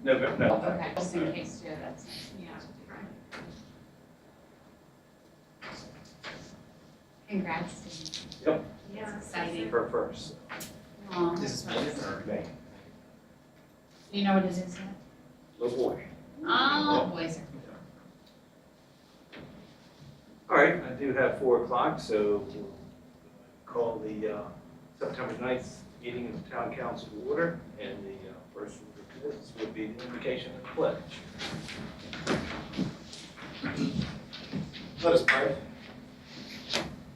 November, no. Okay, just in case, yeah, that's, yeah. Congrats to you. Yep. Yeah, exciting. For first. This is May or May. You know what it is yet? Little boy. Oh, boys are. All right, I do have 4 o'clock, so we'll call the September 9th meeting of the Town Council to order, and the first order of business would be the invocation and pledge. Let us pray.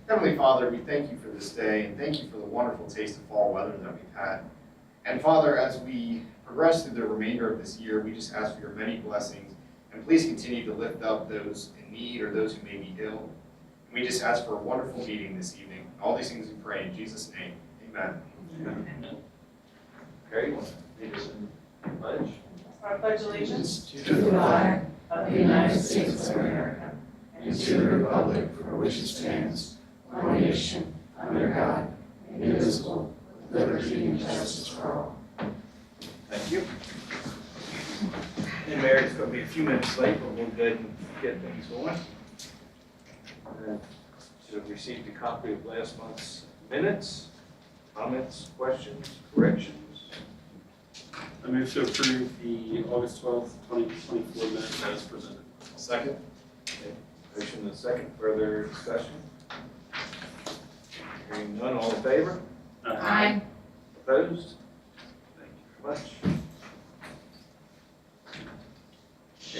Heavenly Father, we thank you for this day and thank you for the wonderful taste of fall weather that we've had. And Father, as we progress through the remainder of this year, we just ask for your many blessings, and please continue to lift up those in need or those who may be ill. And we just ask for a wonderful meeting this evening. All these things we pray in Jesus' name. Amen. Carrie, you want to lead us in the pledge? I pledge allegiance to the flag of the United States of America and to the republic for which it stands, one nation, under God, indivisible, with liberty and justice for all. Thank you. And Mary's going to be a few minutes late, but we'll go ahead and get things going. Should have received a copy of last month's minutes. Comments, questions, corrections? I move to approve the August 12th, 2024 minutes as presented. Second. Okay. Motion and a second. Further discussion? Hearing none, all in favor? Aye. Opposed? Thank you very much.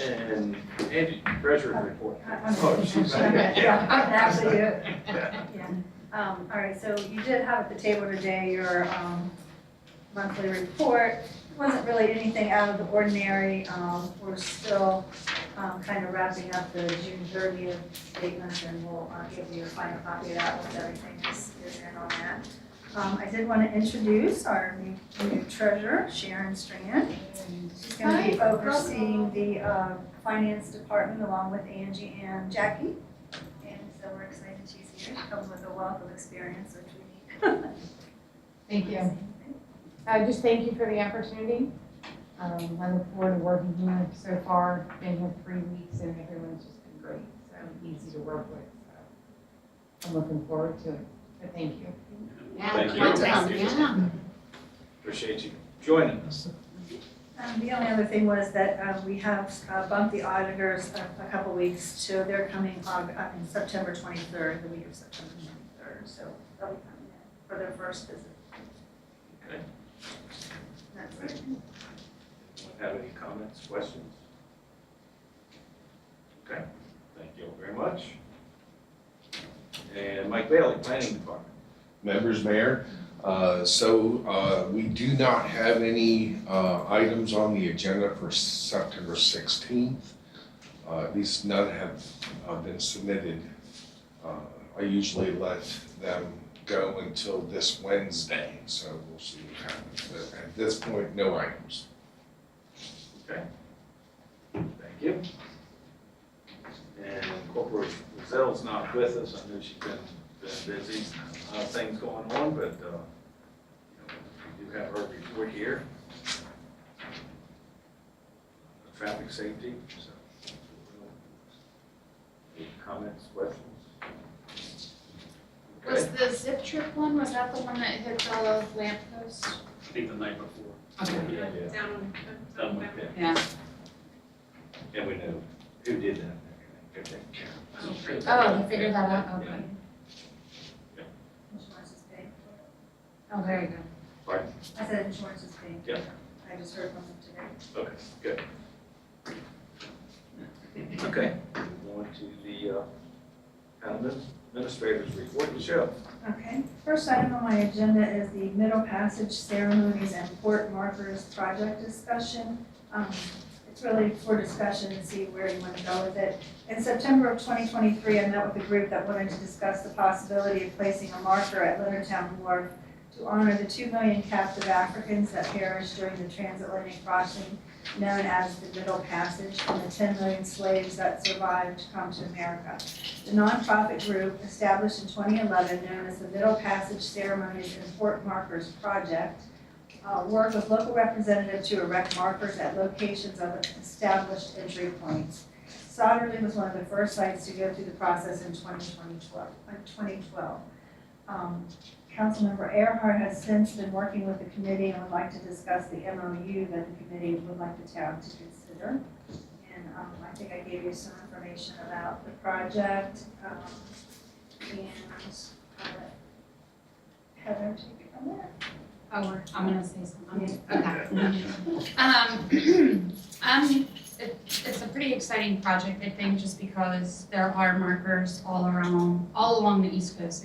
And Angie, treasurer's report. Oh, she's back. Yeah, actually, yeah. Yeah. All right, so you did have at the table today your monthly report. It wasn't really anything out of the ordinary. We're still kind of wrapping up the June 30th statement, and we'll give you a final copy of that once everything is in on that. I did want to introduce our new treasurer, Sharon Strand. She's going to be overseeing the finance department along with Angie and Jackie. And so we're excited she's here. She comes with a wealth of experience, which we need. Thank you. Just thank you for the opportunity. I look forward to working here so far. Been here 3 weeks and everyone's just been great, so easy to work with. So I'm looking forward to it, but thank you. Thank you. Yeah. Appreciate you joining us. The only other thing was that we have bumped the auditors a couple weeks to, they're coming in September 23rd, the week of September 23rd. So they'll be coming in for their first visit. Okay. That's it. Anyone have any comments, questions? Okay, thank you all very much. And Mike Bailey, Planning Department. Members, Mayor, we do not have any items on the agenda for September 16th. At least none have been submitted. I usually let them go until this Wednesday, so we'll see what happens. But at this point, no items. Okay. Thank you. And Corporal Roszell's not with us. I know she's been busy. Things going on, but we do have her report here. Traffic safety. So, any comments, questions? Okay. Was the zip trip one, was that the one that hit the lamppost? I think the night before. Okay. Yeah. Done with it. Yeah. And we know who did that. Good thing. Oh, you figured that out? Okay. Insurance is paid. Oh, very good. Pardon? I said insurance is paid. Yeah. I just heard from them today. Okay, good. Okay, move on to the town administrator's report. Michelle. Okay, first item on my agenda is the Middle Passage Ceremonies and Port Markers project discussion. It's really for discussion to see where you want to go with it. In September of 2023, I met with a group that wanted to discuss the possibility of placing a marker at Leonardtown Wharf to honor the 2 million captive Africans that perished during the transatlantic crossing known as the Middle Passage, and the 10 million slaves that survived to come to America. The nonprofit group, established in 2011, known as the Middle Passage Ceremonies and Port Markers Project, work with local representatives to erect markers at locations of established entry points. Solderly was one of the first sites to go through the process in 2012. Councilmember Earhart has since been working with the committee and would like to discuss the MOU that the committee would like the town to consider. And I think I gave you some information about the project. And I'll let Heather take it from there. Oh, I'm gonna say something. Okay. It's a pretty exciting project, I think, just because there are markers all along the East Coast,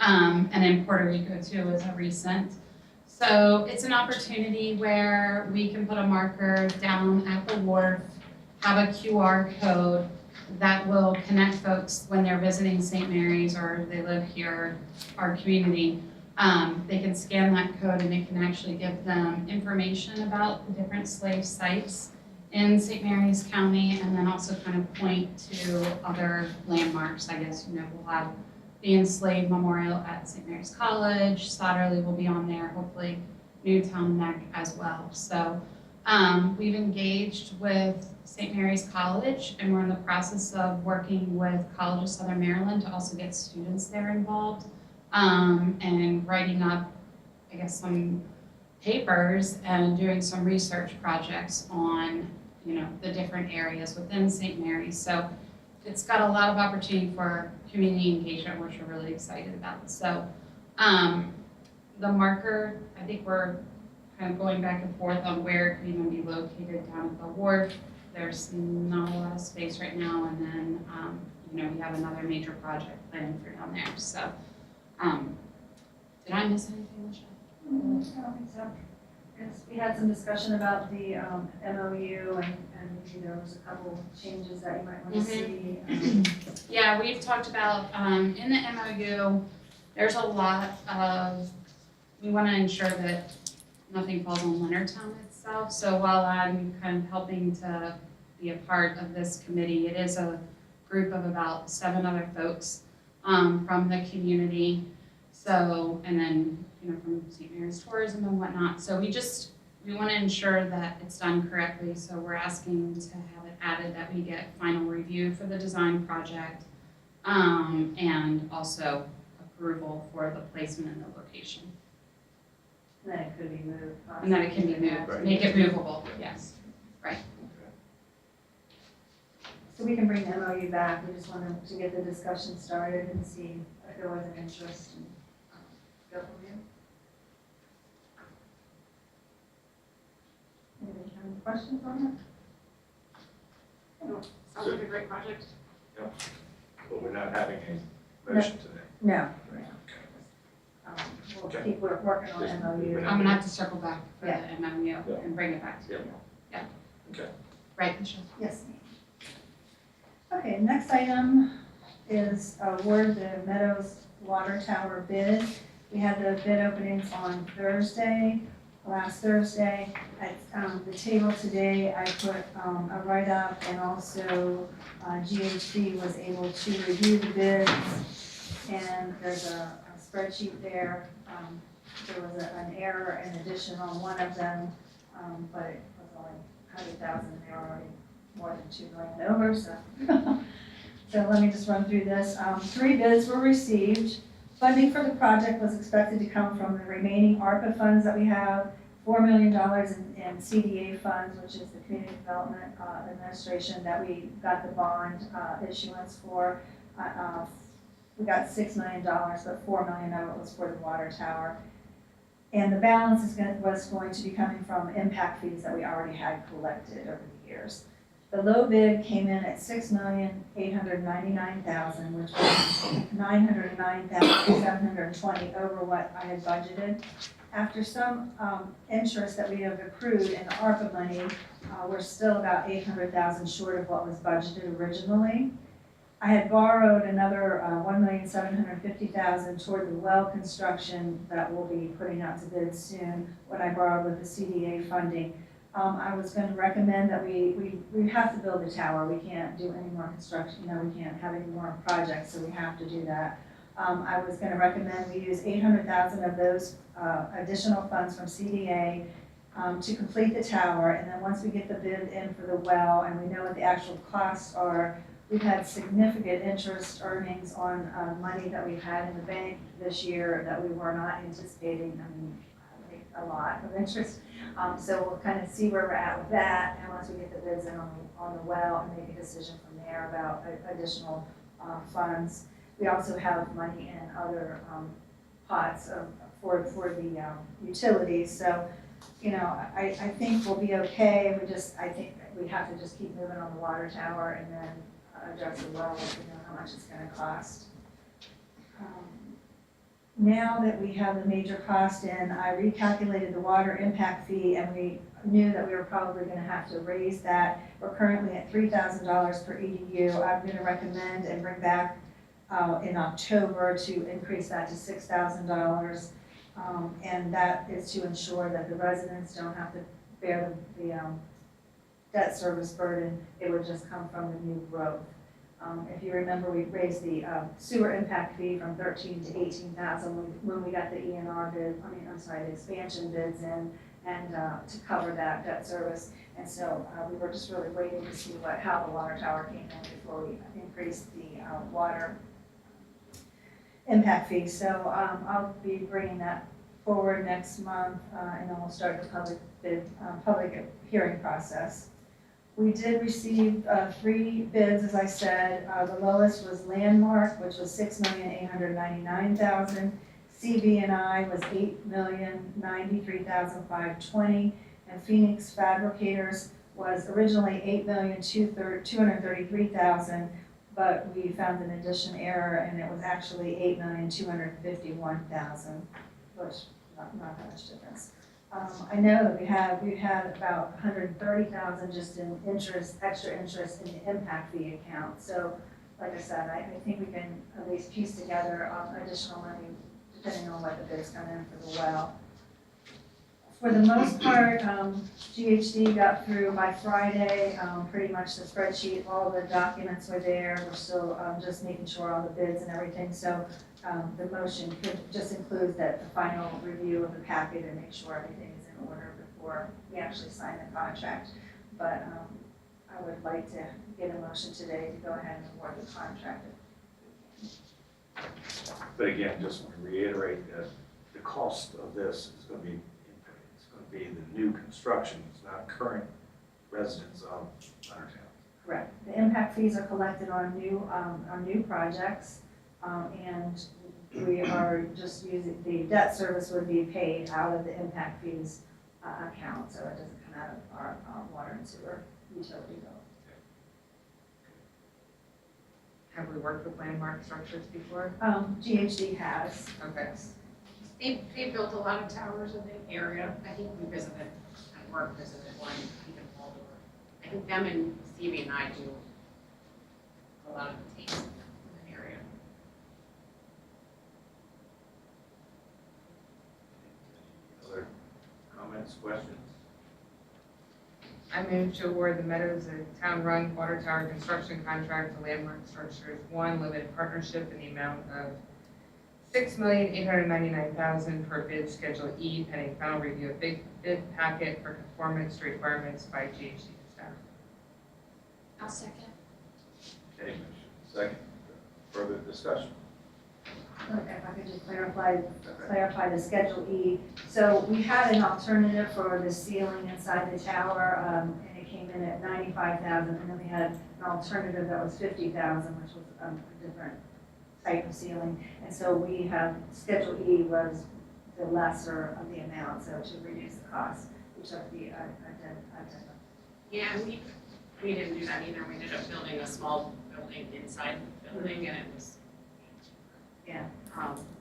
and in Puerto Rico too as a recent. So it's an opportunity where we can put a marker down at the wharf, have a QR code that will connect folks when they're visiting St. Mary's or they live here, our community. They can scan that code and it can actually give them information about the different slave sites in St. Mary's County, and then also kind of point to other landmarks. I guess, we'll have the Enslaved Memorial at St. Mary's College, Solderly will be on there, hopefully Newtown Neck as well. So we've engaged with St. Mary's College, and we're in the process of working with College of Southern Maryland to also get students there involved, and writing up, I guess, some papers and doing some research projects on, the different areas within St. Mary's. So it's got a lot of opportunity for community engagement, which we're really excited about. So the marker, I think we're kind of going back and forth on where it could even be located down at the wharf. There's not a lot of space right now, and then we have another major project planned for down there. So did I miss anything, Laschelle? I don't think so. We had some discussion about the MOU, and maybe there was a couple changes that you might want to see. Yeah, we've talked about, in the MOU, there's a lot of, we want to ensure that nothing falls on Leonardtown itself. So while I'm kind of helping to be a part of this committee, it is a group of about 7 other folks from the community. So, and then, from St. Mary's Tourism and whatnot. So we want to ensure that it's done correctly. So we're asking to have it added that we get final review for the design project, and also approval for the placement and the location. And then it could be moved. And that it can be moved, make it movable, yes. So we can bring the MOU back. We just wanted to get the discussion started and see if there was an interest and go from there. Anybody have any questions on that? Sounds like a great project. But we're not having a motion today. No. Okay. We'll keep working on MOU. I'm gonna have to circle back for Yeah. the MOU and bring it back to you. Yeah. Okay. Right, Michelle? Yes. Okay, next item is award the Meadows water tower bid. We had the bid openings on last Thursday. At the table today, I put a write-up, and also GHD was able to review the bids, and there's a spreadsheet there. There was an error in addition on one of them, but it was only 100,000, and they were already more than 2 million over, so. So let me just run through this. 3 bids were received. Funding for the project was expected to come from the remaining ARPA funds that we have, $4 million in CDA funds, which is the Community Development Administration, that we got the bond issuance for. We got $6 million, but $4 million of it was for the water tower. And the balance was going to be coming from impact fees that we already had collected over the years. The low bid came in at $6,899,000, which was $909,720 over what I had budgeted. After some interest that we have accrued in the ARPA money, we're still about $800,000 short of what was budgeted originally. I had borrowed another $1,750,000 toward the well construction that we'll be putting out to bid soon, what I borrowed with the CDA funding. I was going to recommend that we have to build a tower. We can't do any more construction, we can't have any more projects, so we have to do that. I was gonna recommend we use 800,000 of those, additional funds from CDA, to complete the tower, and then once we get the bid in for the well, and we know what the actual costs are, we've had significant interest earnings on, money that we've had in the bank this year that we were not anticipating, I mean, like a lot of interest. So we'll kind of see where we're at with that, and once we get the bids in on the well, and make a decision from there about additional, funds. We also have money in other, pots for the, utilities, so, you know, I think we'll be okay, I think we have to just keep moving on the water tower and then address the well, if we know how much it's gonna cost. Now that we have the major cost in, I recalculated the water impact fee, and we knew that we were probably gonna have to raise that. We're currently at $3,000 per EDU. I'm gonna recommend and bring back in October to increase that to $6,000. And that is to ensure that the residents don't have to bear the debt service burden. It would just come from the new growth. If you remember, we raised the sewer impact fee from $13,000 to $18,000 when we got the the expansion bids in, and to cover that debt service. And so we were just really waiting to see how the water tower came in before we increased the water impact fee. So I'll be bringing that forward next month, and then we'll start the public hearing process. We did receive 3 bids, as I said. The lowest was Landmark, which was $6,899,000. CB&I was $8,093,520, and Phoenix Fabricators was originally $8,233,000, but we found an addition error, and it was actually $8,251,000, which not that much difference. I know that we had about $130,000 just in extra interest in the impact fee account. So, like I said, I think we can at least piece together additional money depending on what the bids come in for the well. For the most part, GHD got through by Friday, pretty much the spreadsheet, all the documents were there. We're still just making sure all the bids and everything. So the motion could just include that the final review of the packet and make sure everything is in order before we actually sign the contract. But I would like to get a motion today to go ahead and award the contract. But again, just want to reiterate that the cost of this is going to be the new construction, it's not current residents of our town. Correct. The impact fees are collected on new projects, and we are just using, the debt service would be paid out of the impact fees account, so it doesn't come out of our water and sewer utility bill. Have we worked with landmark structures before? GHD has. Okay. They built a lot of towers in the area. I think we visited, at work visited one, even Hollander. I think them and Stevie and I do a lot of the takes in the area. Other comments, questions? I move to award the Meadows and town-run water tower construction contract to Landmark Structures 1 Limited Partnership in the amount of $6,899,000 per bid Schedule E, pending final review of bid packet for conformance to requirements by GHD staff. I'll second. Okay, motion second. Further discussion? Okay, if I could just clarify the Schedule E. So we had an alternative for the ceiling inside the tower, and it came in at $95,000, and then we had an alternative that was $50,000, which was a different type of ceiling. And so we have, Schedule E was the lesser of the amount, so to reduce the cost, we took the addendum. Yeah, we didn't do that either. We ended up building a small building inside the building, and it was. Yeah.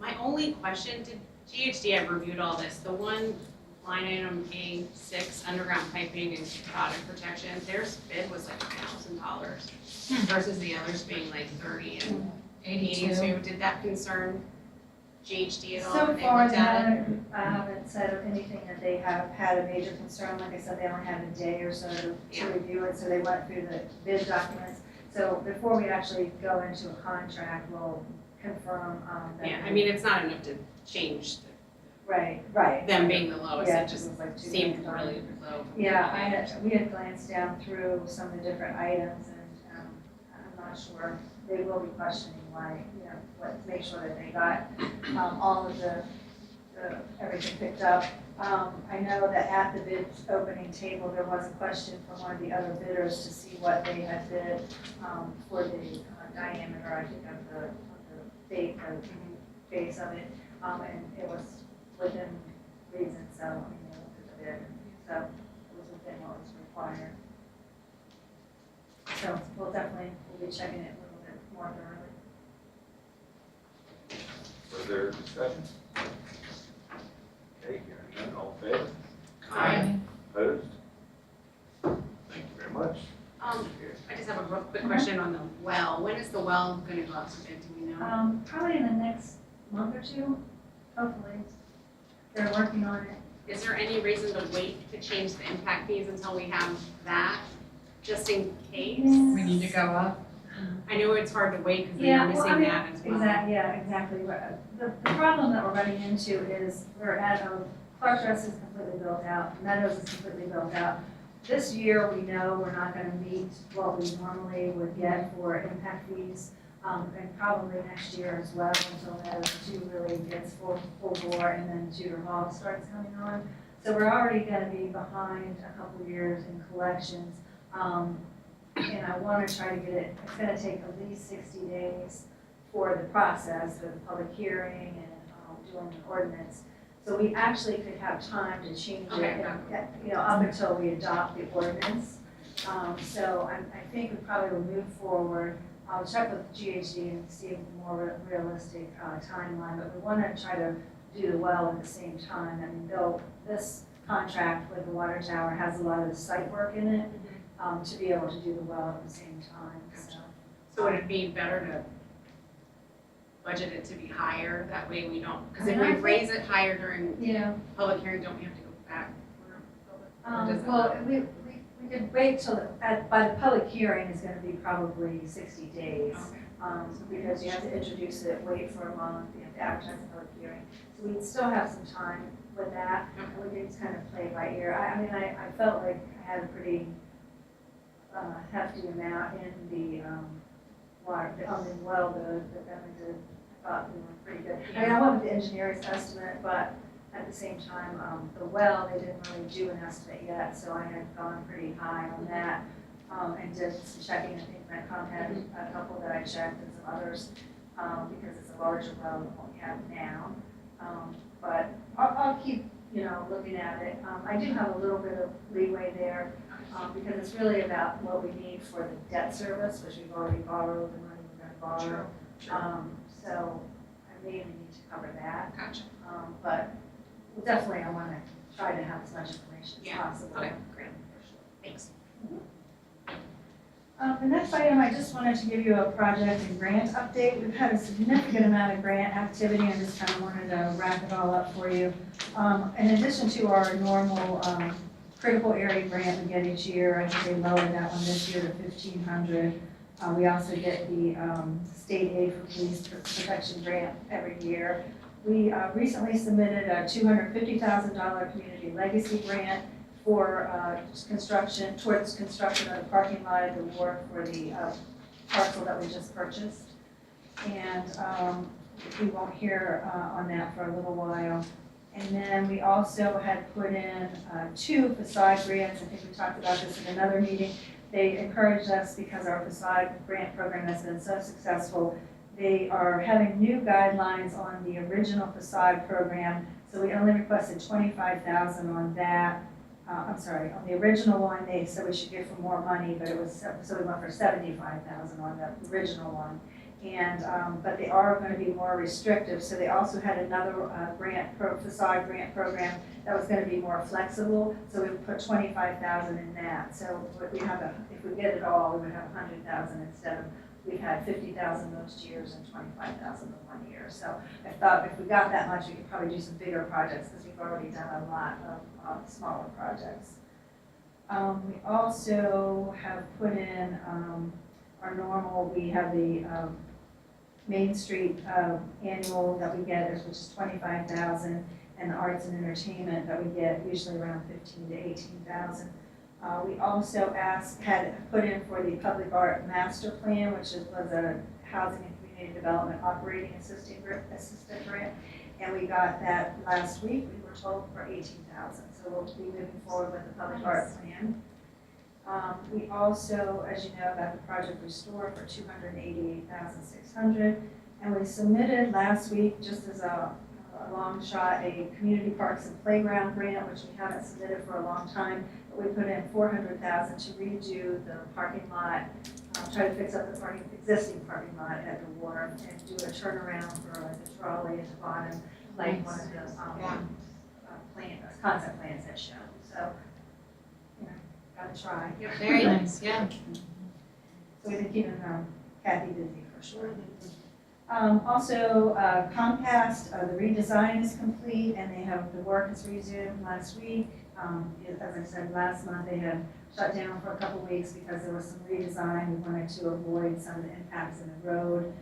My only question, did GHD have reviewed all this? The one line item A6, underground piping and product protection, their bid was like $1,000 versus the others being like 30 and 82. Did that concern GHD at all? So when they far, looked at it? I haven't said of anything that they have had a major concern. Like I said, they only had a day or so to review it, so they went through the bid documents. So before we actually go into a contract, we'll confirm, that. Yeah, I mean, it's not enough to change Right. them being the lowest, Yeah, it just was like $2 seemed million. really low. Yeah, we had glanced down through some of the different items and, I'm not sure, they will be questioning why, to make sure that they got, all of the everything picked up. I know that at the bid opening table, there was a question from one of the other bidders to see what they had bid, for the diameter, I think, of the base of it, and it was within reason, so, I mean, they looked at the bid, so it was within what was required. So we'll be checking it a little bit more thoroughly. Further discussion? Okay, hearing none, all in favor? Aye. Opposed? Thank you very much. I just have a real quick question on the well. When is the well gonna go out to bid, do we know? Probably in the next month or two, hopefully. They're working on it. Is there any reason to wait to change the impact fees until we have that, just in case? We need to go up. I know it's hard to wait because Yeah, we're well, I missing mean, that as well. Exactly. The problem that we're running into is we're at, Clark Dress is completely built out, Meadows is completely built out. This year, we know we're not gonna meet what we normally would get for impact fees, and probably next year as well, until Meadows 2 really gets full bore, and then Tudor Hall starts coming on. So we're already gonna be behind a couple years in collections. And I wanna try to get it, it's gonna take at least 60 days for the process, for the public hearing and doing the ordinance. So we actually could have time to change Okay, it, up until we adopt the ordinance. So I think we probably will move forward. I'll check with GHD and see a more realistic timeline, but we wanna try to do the well at the same time. I mean, this contract with the water tower has a lot of the site work in it, to be able to do the well at the same time, so. So would it be better to budget it to be higher, that way we don't, because I if mean, we I think- raise it higher during Yeah. public hearing, don't we have to go back? Well, we could wait till, by the public hearing is gonna be probably 60 days. Okay. Because you have to introduce it, wait for a month, you have to advertise the public hearing. So we'd still have some time with that, and we can just kind of play by ear. I mean, I felt like I had a pretty hefty amount in the water, well, the damage, I thought we were pretty good. I mean, I went with the engineer's estimate, but at the same time, the well, they didn't really do an estimate yet, so I had gone pretty high on that. And did some checking, I think Metcom had a couple that I checked and some others, because it's a larger well than what we have now. But I'll keep, looking at it. I do have a little bit of leeway there, because it's really about what we need for the debt service, which we've already borrowed, the money we're gonna borrow. So I mainly need to cover that. Gotcha. But definitely I wanna try to have as much information as Yeah. possible. Okay, great. Thanks. The next item, I just wanted to give you a project and grant update. We've had a significant amount of grant activity, and just kind of wanted to wrap it all up for you. In addition to our normal critical area grant we get each year, I think they lowered that one this year to $1,500. We also get the state aid for police protection grant every year. We recently submitted a $250,000 community legacy grant for towards construction of the parking lot at the wharf for the parcel that we just purchased. And we won't hear on that for a little while. And then we also had put in 2 facade grants. I think we talked about this in another meeting. They encouraged us because our facade grant program has been so successful. They are having new guidelines on the original facade program. So we only requested $25,000 on that. On the original one, they said we should give for more money, but it was, so we went for $75,000 on the original one. And, but they are going to be more restrictive, so they also had another facade grant program that was going to be more flexible, so we put $25,000 in that. So we have if we get it all, we would have $100,000 instead of, we've had $50,000 most years and $25,000 in 1 year. So I thought if we got that much, we could probably do some bigger projects, because we've already done a lot of smaller projects. We also have put in our normal, we have the Main Street annual that we get, which is $25,000, and the arts and entertainment that we get usually around $15,000 to $18,000. We also had put in for the public art master plan, which was a housing and community development operating assistant grant, and we got that last week. We were told for $18,000, so we'll be moving forward with the public art plan. We also, as you know, got the project Restore for $288,600, and we submitted last week, just as a long shot, a community parks and playground grant, which we haven't submitted for a long time. But we put in $400,000 to redo the parking lot, try to fix up the existing parking lot at the wharf, and do a turnaround for like the trolley at the bottom, like one of the concept plans had shown. So, you know, gotta try. Very nice, yeah. So we've been keeping Kathy busy for sure. Also, Comcast, the redesign is complete, and the work has resumed last week. As I said, last month they had shut down for a couple weeks because there was some redesign. We wanted to avoid some of the impacts in the road,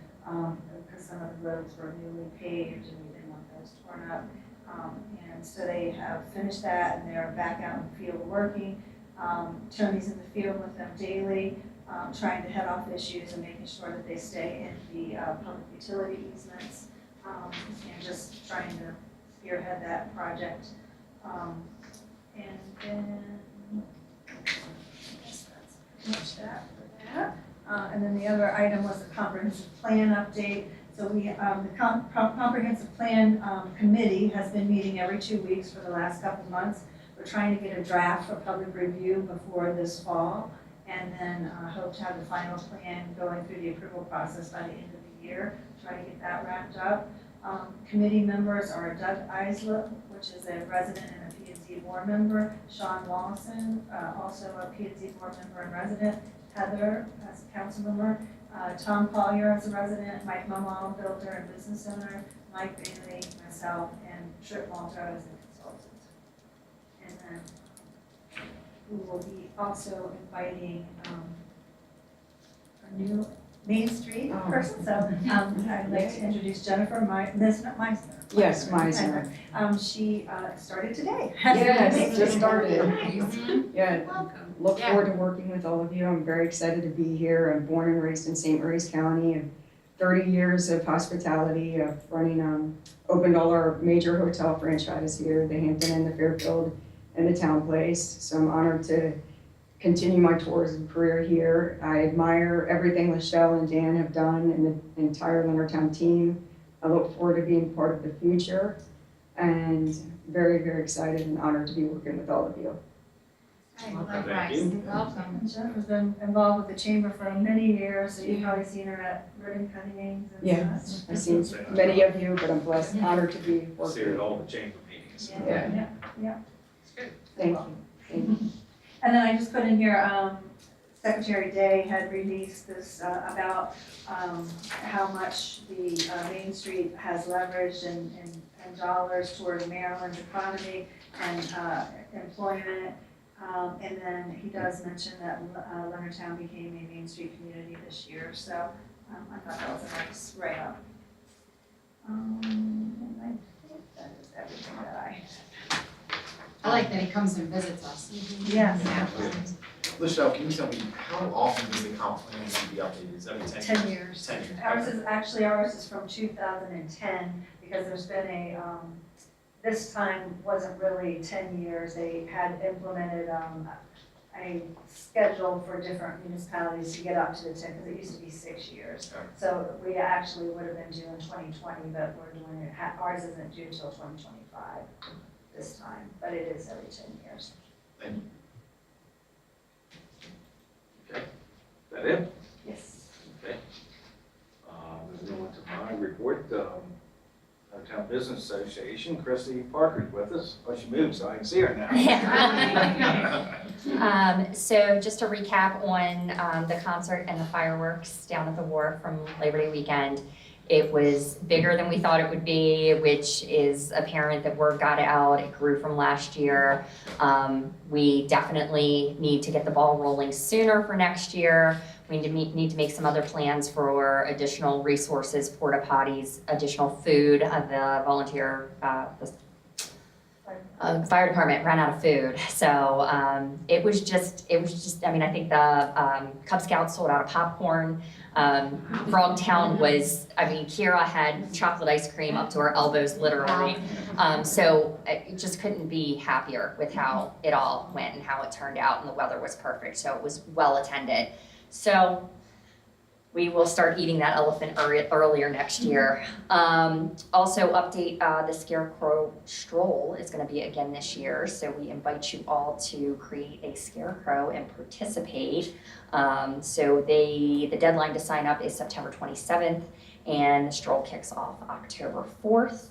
because some of the roads were newly paved and we didn't want those torn up. And so they have finished that, and they're back out in the field working. Tony's in the field with them daily, trying to head off issues and making sure that they stay in the public utility easements, and just trying to spearhead that project. And then, I guess that's pretty much that for that. And then the other item was the comprehensive plan update. So we, the comprehensive plan committee has been meeting every 2 weeks for the last couple of months. We're trying to get a draft for public review before this fall, and then hope to have the final plan going through the approval process by the end of the year, try to get that wrapped up. Committee members are Doug Isla, which is a resident and a P&Z board member, Sean Lawson, also a P&Z board member and resident, Heather as a council member, Tom Collier as a resident, Mike Momo, builder and business owner, Mike Bailey, myself, and Trip Malto as a consultant. And then we will be also inviting a new Main Street person. So I'd like to introduce Jennifer Meisner. Yes, Meisner. She started today. Yes, just started. Nice. Yeah, Welcome. look Yeah. forward to working with all of you. I'm very excited to be here. I'm born and raised in St. Mary's County, and 30 years of hospitality, of running, opened all our major hotel franchises here, the Hampton Inn, the Fairfield, and the Town Place. So I'm honored to continue my tourism career here. I admire everything Laschelle and Dan have done and the entire Leonardtown team. I look forward to being part of the future, and very, very excited and honored to be working with all of you. Likewise. Welcome. Jennifer's been involved with the chamber for many years, so you've probably seen her at ribbon cuttings and Yes, such. I've seen many of you, but I'm blessed, honored to be See her at working. all the chamber meetings. Yeah. Thank you. Thank you. And then I just put in here, Secretary Day had released this about how much the Main Street has leveraged in dollars toward Maryland's economy and employment. And then he does mention that Leonardtown became a Main Street community this year, so I thought that was a nice write-up. And I think that is everything that I like that he comes and visits us. yes. Laschelle, can you tell me, how often does the comp plan need to be updated? Is it every 10 years? 10 years. 10 years. Ours is from 2010, because there's been a, this time wasn't really 10 years. They had implemented a schedule for different municipalities to get up to the 10, because it used to be 6 years. Okay. So we actually would have been due in 2020, but we're doing it, ours isn't due till 2025 this time, but it is every 10 years. Thank you. Okay, is that it? Yes. Okay. Moving on to my report, Town Business Association, Christy Parker's with us. Oh, she moved, so I can see her now. So just to recap on the concert and the fireworks down at the wharf from Labor Day weekend. It was bigger than we thought it would be, which is apparent that word got out. It grew from last year. We definitely need to get the ball rolling sooner for next year. We need to make some other plans for additional resources, porta potties, additional food. The volunteer, fire department ran out of food. So it was just, I mean, I think the Cub Scouts sold out of popcorn. Frogtown was, I mean, Kira had chocolate ice cream up to her elbows, literally. So I just couldn't be happier with how it all went and how it turned out, and the weather was perfect. So it was well attended. So we will start eating that elephant earlier next year. Also update, the Scarecrow Stroll is gonna be again this year. So we invite you all to create a scarecrow and participate. So the deadline to sign up is September 27th and the stroll kicks off October 4th.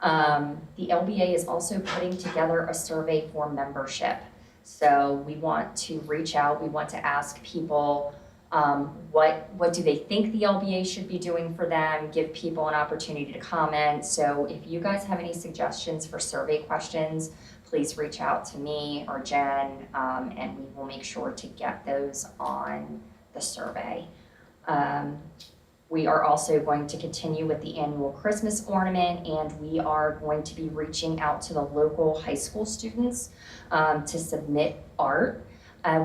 The LBA is also putting together a survey for membership. So we want to reach out, we want to ask people what do they think the LBA should be doing for them, give people an opportunity to comment. So if you guys have any suggestions for survey questions, please reach out to me or Jen, and we will make sure to get those on the survey. We are also going to continue with the annual Christmas ornament, and we are going to be reaching out to the local high school students to submit art.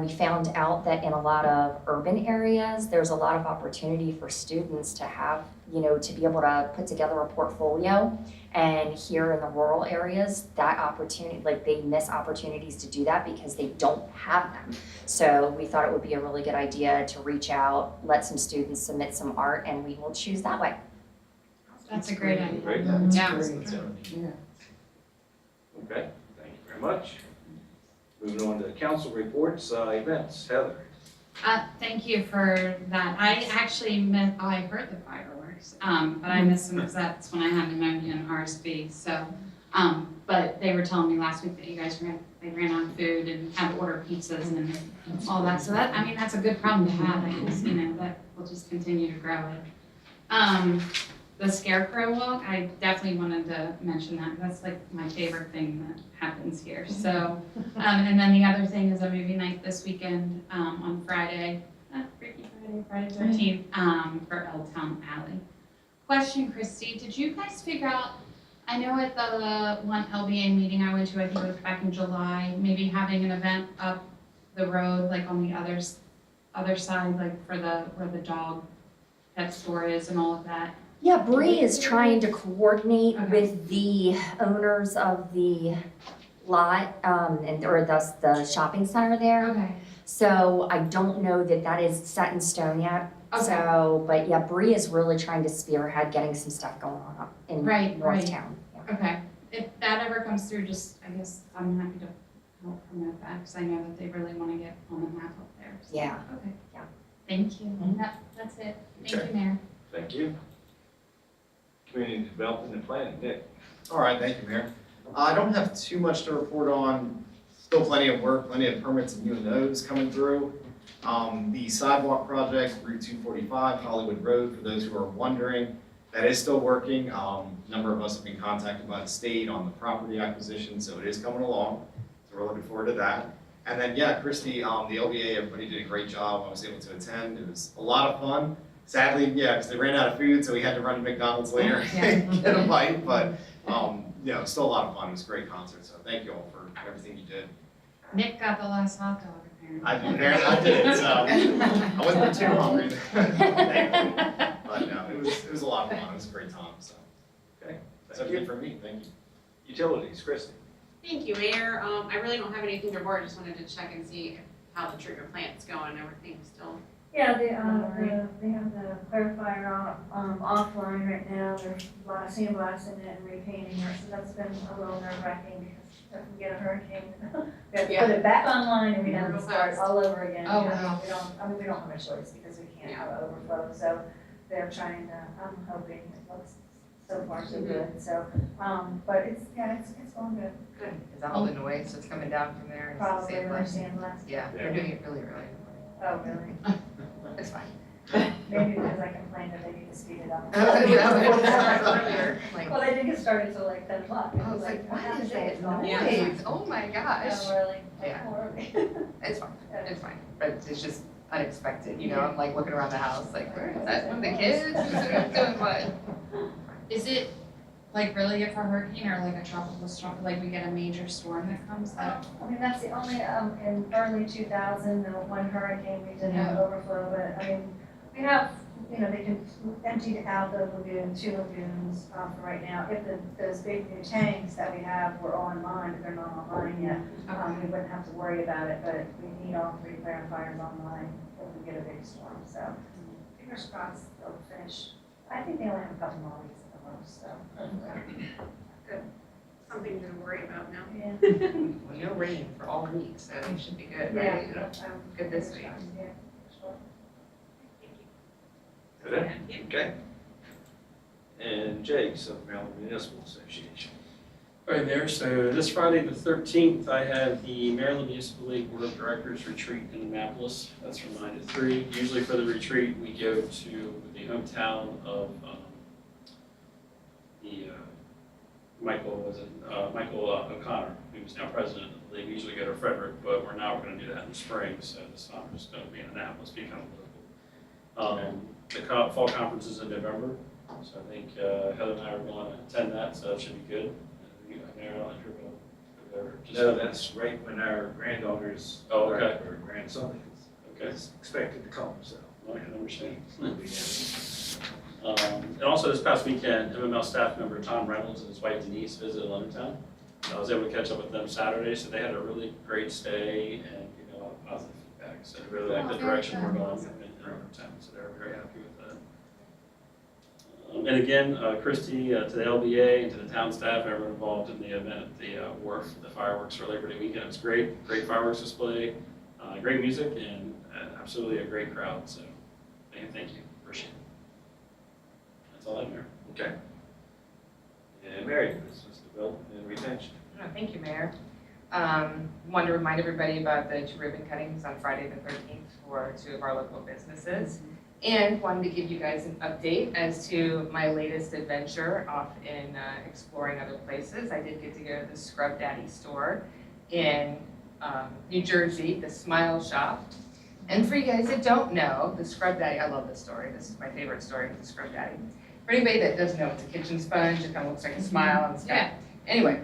We found out that in a lot of urban areas, there's a lot of opportunity for students to have, to be able to put together a portfolio. And here in the rural areas, that opportunity, they miss opportunities to do that because they don't have them. So we thought it would be a really good idea to reach out, let some students submit some art, and we will choose that way. That's a great idea. Great. Yeah. Yeah. Okay, thank you very much. Moving on to council reports, events, Heather. Thank you for that. I actually I heard the fireworks, but I missed them because that's when I had pneumonia and RSV. So, but they were telling me last week that you guys ran out of food and had to order pizzas and all that. So that's a good problem to have. I guess, that we'll just continue to grow it. The Scarecrow Walk, I definitely wanted to mention that. That's my favorite thing that happens here. So, and then the other thing is a movie night this weekend on Friday, Freaky Friday, Friday 13th, for L Town Alley. Question, Christy, did you guys figure out, I know at the one LBA meeting I went to, I think it was back in July, maybe having an event up the road, on the other side, for where the dog pet store is and all of that. Yeah, Bree is trying to coordinate with the owners of the lot, or the shopping center there. Okay. So I don't know that is set in stone yet. Okay. So, but yeah, Bree is really trying to spearhead getting some stuff going on up in North Town. Yeah. Okay, if that ever comes through, I guess I'm happy to help promote that, because I know that they really want to get on the map up there. So, Yeah. Okay. Yeah. Thank you. That's it. Thank Okay. you, Mayor. Thank you. Community Development and Planning, Nick. All right, thank you, Mayor. I don't have too much to report on. Still plenty of work, plenty of permits and UNOs coming through. The sidewalk project, Route 245, Hollywood Road, for those who are wondering, that is still working. A number of us have been contacted by the state on the property acquisition, so it is coming along. So we're looking forward to that. And then, yeah, Christy, the LBA, everybody did a great job. I was able to attend. It was a lot of fun. Sadly, yeah, because they ran out of food, so we had to run to McDonald's later and get a bite. But still a lot of fun. It was a great concert. So thank you all for everything you did. Nick got the last hot dog, apparently. I did. So I wasn't too hungry, thankfully. But no, it was a lot of fun. It was a great time. So Okay. that's everything for me. Thank you. Utilities, Christy. Thank you, Mayor. I really don't have anything to report. I just wanted to check and see how the treatment plant's going. Everything's still. Yeah, they have the clarifier offline right now. They're sandblasting it and repainting it, so that's been a little nerve-wracking because if we get a hurricane, we have to put it back online and we have to start all over again. Oh, We don't have a choice because we can't have an overflow, so they're trying to, I'm hoping it looks so far so good, so, but it's going good. Good. Is that all the noise that's coming down from there? Probably when they're sandblasting. Yeah, they're doing it really early in the morning. Oh, really? It's fine. Maybe because I complained that they need to speed it up. Like, Well, they didn't get started till like 10 o'clock. It I was like, what half is the day that is gone. noise? Oh my gosh. Yeah, we're like, Yeah. more. It's fine, it's fine, but it's just unexpected, you know, I'm like looking around the house, like, where is that, one of the kids, who's doing what? Is it like really if a hurricane or like a tropical storm, like we get a major storm that comes that? I mean, that's the only, in early 2000, the one hurricane, we did have overflow, but I mean, we have, you know, they can empty out the lagoon, 2 lagoons for right now. If those big new tanks that we have were online, but they're not online yet, we wouldn't have to worry about it, but we need all 3 clarifiers online if we get a big storm, so fingers crossed they'll finish. I think they only have a couple more weeks at the most, so. Something to worry about now. Yeah. Well, no rain for all week, so it should be good, Yeah. right? Good this week. Yeah, sure. Good, okay. And Jake, Southern Maryland Municipal Association. All right, there, so this Friday, the 13th, I have the Maryland Municipal League Board of Directors retreat in Annapolis. That's from 9 to 3. Usually for the retreat, we go to the hometown of Michael O'Connor, who's now president of the league. We usually go to Frederick, but we're going to do that in the spring, so this time we're just going to be in Annapolis, be kind of local. The fall conference is in November, so I think Heather and I are going to attend that, so that should be good. No, that's right when our granddaughter's, Oh, okay. or grandson is expected to come, so. I can understand. And also this past weekend, MML staff member Tom Reynolds and his wife Denise visited Leonardtown. I was able to catch up with them Saturday, so they had a really great stay and a lot of positive feedback. So they really like the direction we're going in Leonardtown, so they're very happy with that. And again, Christy, to the LBA and to the town staff, everyone involved in the event at the wharf, the fireworks for Labor Day weekend. It was great fireworks display, great music, and absolutely a great crowd. So thank you, appreciate it. That's all I have, Mayor. Okay. And Mary, Business Development and Retention. Oh, thank you, Mayor. Wanted to remind everybody about the 2 ribbon cuttings on Friday the 13th for 2 of our local businesses. And wanted to give you guys an update as to my latest adventure off in exploring other places. I did get to go to the Scrub Daddy store in New Jersey, the Smile Shop. And for you guys that don't know, the Scrub Daddy, I love this story. This is my favorite story of the Scrub Daddy. For anybody that doesn't know, it's a kitchen sponge. It kind of looks like a smile and stuff. Yeah. Anyway,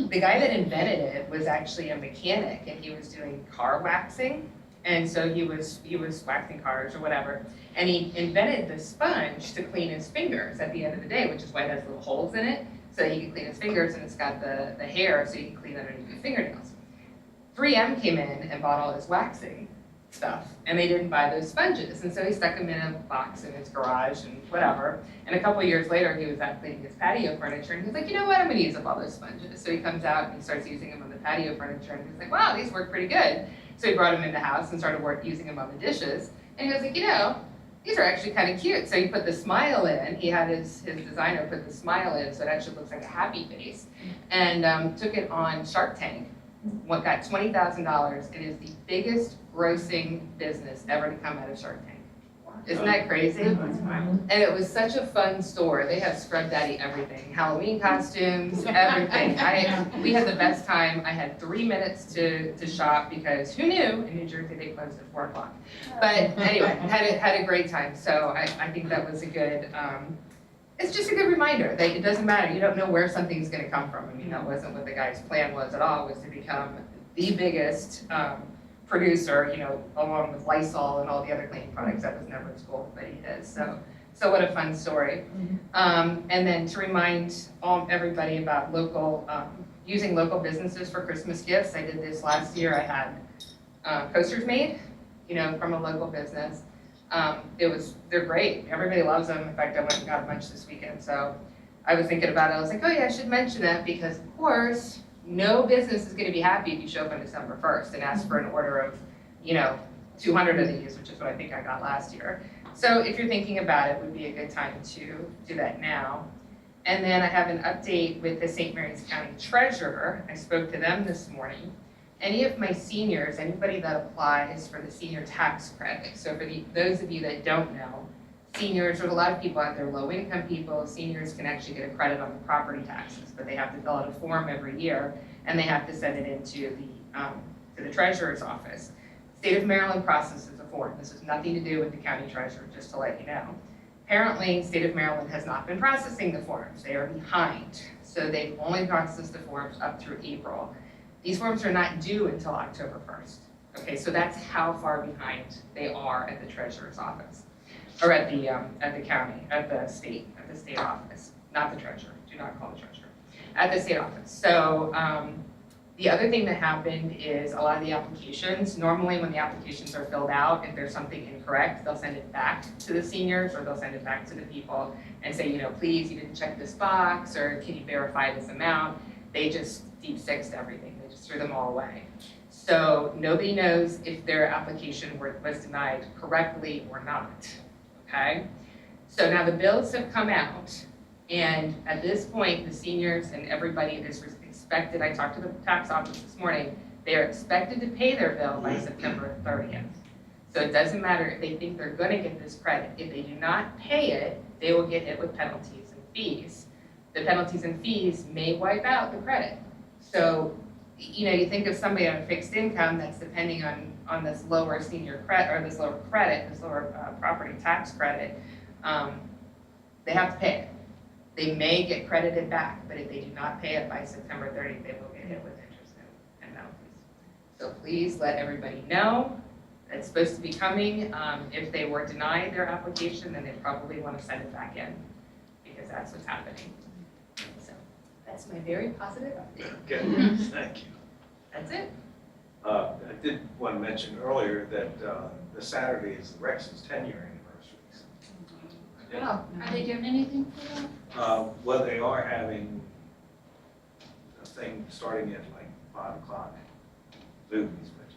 the guy that invented it was actually a mechanic, and he was doing car waxing. And so he was waxing cars or whatever. And he invented the sponge to clean his fingers at the end of the day, which is why it has little holes in it. So he can clean his fingers, and it's got the hair so you can clean underneath your fingernails. 3M came in and bought all his waxing stuff, and they didn't buy those sponges. And so he stuck them in a box in his garage and whatever. And a couple of years later, he was out cleaning his patio furniture, and he was like, you know what, I'm gonna use up all those sponges. So he comes out and he starts using them on the patio furniture, and he's like, wow, these work pretty good. So he brought them in the house and started using them on the dishes. And he was like, these are actually kind of cute. So he put the smile in. He had his designer put the smile in so it actually looks like a happy face. And took it on Shark Tank. Got $20,000. It is the biggest grossing business ever to come out of Shark Tank. Isn't that crazy? And it was such a fun store. They have Scrub Daddy everything, Halloween costumes, everything. We had the best time. I had 3 minutes to shop because who knew in New Jersey they closed at 4 o'clock. But anyway, had a great time. So I think that was a good, it's just a good reminder that it doesn't matter. You don't know where something's gonna come from. I mean, that wasn't what the guy's plan was at all, was to become the biggest producer, along with Lysol and all the other cleaning products. That was never his goal, but he is. So what a fun story. And then to remind everybody about using local businesses for Christmas gifts. I did this last year. I had posters made, from a local business. They're great. Everybody loves them. In fact, I went and got a bunch this weekend. So I was thinking about it. I was like, oh yeah, I should mention that because of course, no business is going to be happy if you show up on December 1st and ask for an order of, 200 of these, which is what I think I got last year. So if you're thinking about it, it would be a good time to do that now. And then I have an update with the St. Mary's County Treasurer. I spoke to them this morning, any of my seniors, anybody that applies for the senior tax credit, so for those of you that don't know, seniors, there's a lot of people out there, low income people, seniors can actually get a credit on the property taxes, but they have to fill out a form every year and they have to send it into the treasurer's office. State of Maryland processes a form. This has nothing to do with the county treasurer, just to let you know. Apparently, state of Maryland has not been processing the forms. They are behind. So they've only processed the forms up through April. These forms are not due until October 1st. Okay, so that's how far behind they are at the treasurer's office, or at the county, at the state office, not the treasurer. Do not call the treasurer. At the state office. So the other thing that happened is a lot of the applications, normally when the applications are filled out, if there's something incorrect, they'll send it back to the seniors or they'll send it back to the people and say, please, you didn't check this box, or can you verify this amount? They just deep sixed everything. They just threw them all away. So nobody knows if their application was denied correctly or not, okay? So now the bills have come out, and at this point, the seniors and everybody is expected, I talked to the tax office this morning, they are expected to pay their bill by September 30th. So it doesn't matter if they think they're gonna get this credit. If they do not pay it, they will get hit with penalties and fees. The penalties and fees may wipe out the credit. So, you think of somebody on a fixed income that's depending on this lower senior credit, or this lower credit, this lower property tax credit, they have to pay it. They may get credited back, but if they do not pay it by September 30th, they will get hit with interest and penalties. So please let everybody know it's supposed to be coming. If they were denied their application, then they probably want to send it back in, because that's what's happening. So that's my very positive update. Okay, thank you. That's it. I did want to mention earlier that the Saturday is the Rex's 10-year anniversary. Wow, are they doing anything for that? Well, they are having a thing starting at like 5 o'clock, movies, but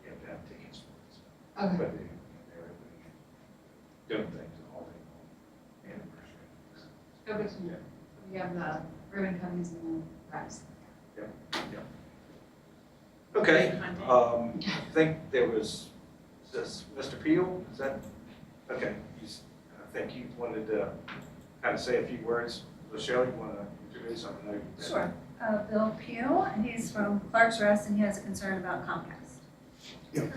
you have to have tickets for it. So. Okay. But they're doing things all day long, anniversary. Go back to me. We have the ribbon cuttings and the wraps. Okay, I think there was, is this Mr. Peel, is that, okay, I think you wanted to kind of say a few words. Roszell, you want to introduce something? Sure. Bill Pugh, and he's from Clark's Rest, and he has a concern about Comcast.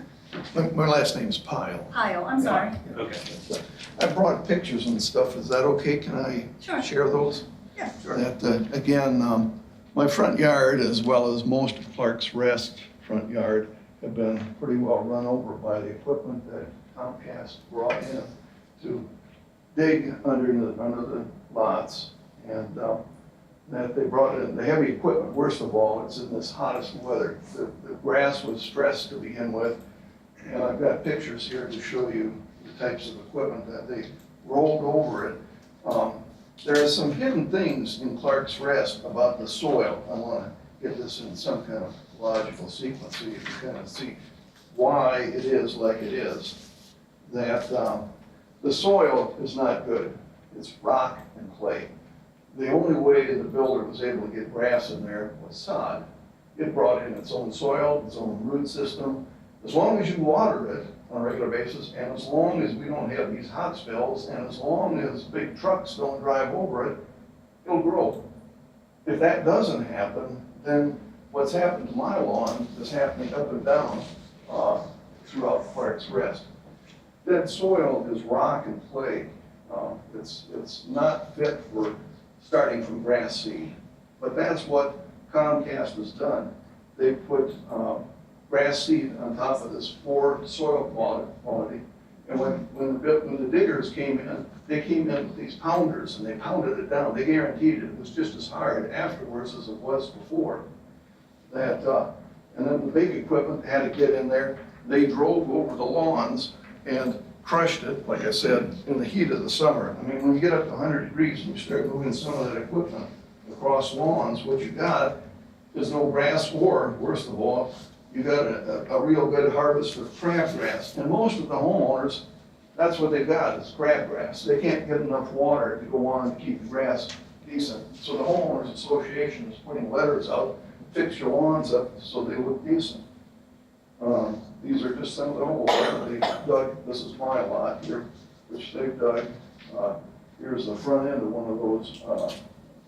My last name is Pyle. Pyle, I'm sorry. Okay. I brought pictures and stuff. Is that okay? Can I Sure. share those? Yeah. Sure. That, again, my front yard, as well as most of Clark's Rest front yard, have been pretty well run over by the equipment that Comcast brought in to dig under the lots. And that they brought in the heavy equipment. Worst of all, it's in this hottest weather. The grass was stressed to begin with. And I've got pictures here to show you the types of equipment that they rolled over it. There are some hidden things in Clark's Rest about the soil. I want to get this in some kind of logical sequence so you can kind of see why it is like it is. That the soil is not good. It's rock and clay. The only way the builder was able to get grass in there was sod. It brought in its own soil, its own root system. As long as you water it on a regular basis, and as long as we don't have these hot spells, and as long as big trucks don't drive over it, it'll grow. If that doesn't happen, then what's happened to my lawn is happening up and down throughout Clark's Rest. That soil is rock and clay. It's not fit for starting from grass seed, but that's what Comcast has done. They put grass seed on top of this poor soil quality. And when the diggers came in, they came in with these pounders and they pounded it down. They guaranteed it was just as hard afterwards as it was before. And then the big equipment had to get in there. They drove over the lawns and crushed it, like I said, in the heat of the summer. I mean, when you get up to 100 degrees and you start moving some of that equipment across lawns, what you got is no grass, or worst of all, you got a real good harvest of crabgrass. And most of the homeowners, that's what they've got, is crabgrass. They can't get enough water to go on to keep the grass decent. So the homeowners association is putting letters out fix your lawns up so they look decent. These are just some of the holes that they dug. This is my lot here, which they've dug. Here's the front end of one of those